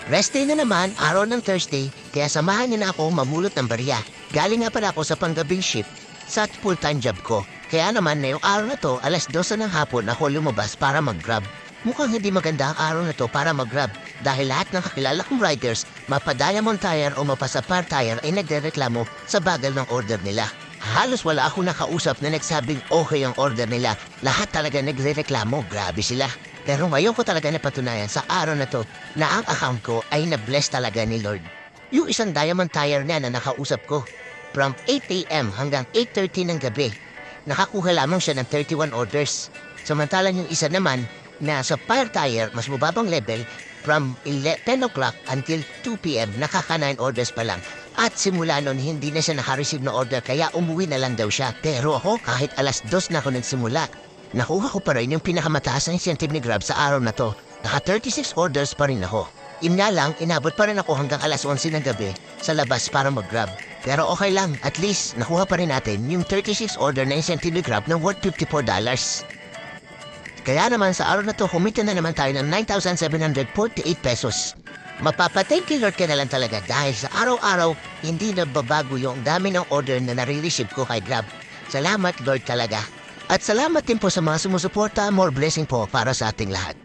Rest day na naman, araw ng Thursday, kaya samahan niyo na ako mamulot ng barya. Galing nga pala ako sa panggabing shift sa full-time job ko. Kaya naman na yung araw na to, alas 12 ng hapon ako lumabas para mag-grab. Mukhang hindi maganda ang araw na to para mag-grab dahil lahat ng kakilala kong riders, mapa-diamond tire o mapa-sapphire tire ay nagrereklamo sa bagal ng order nila. Halos wala ako nakausap na nagsabing okay ang order nila. Lahat talaga nagrereklamo, grabe sila. Pero ngayon ko talaga napatunayan sa araw na to na ang account ko ay na-bless talaga ni Lord. Yung isang diamond tire na nakausap ko, from 8 a.m. hanggang 8:30 ng gabi, nakakuha lamang siya ng 31 orders. Samantalang yung isa naman na sa fire tire, mas mababang level, from 10 o'clock until 2 p.m. nakaka 9 orders pa lang. At simula nun, hindi na siya nakareceive na order kaya umuwi na lang daw siya. Pero ako, kahit alas 2 na ako nagsimula, nakuha ko pa rin yung pinakamataas na incentive ni Grab sa araw na to. Naka 36 orders pa rin ako. Yun nga lang, inabot pa rin ako hanggang alas 11 ng gabi sa labas para mag-Grab. Pero okay lang, at least nakuha pa rin natin yung 36 order na incentive ni Grab ng worth $54. Kaya naman sa araw na to, kumita na naman tayo ng 9,748 pesos. Mapapathank you Lord ka na lang talaga dahil sa araw-araw, hindi na babago yung dami ng order na nare-receive ko kay Grab. Salamat Lord talaga. At salamat din po sa mga sumusuporta, more blessing po para sa ating lahat.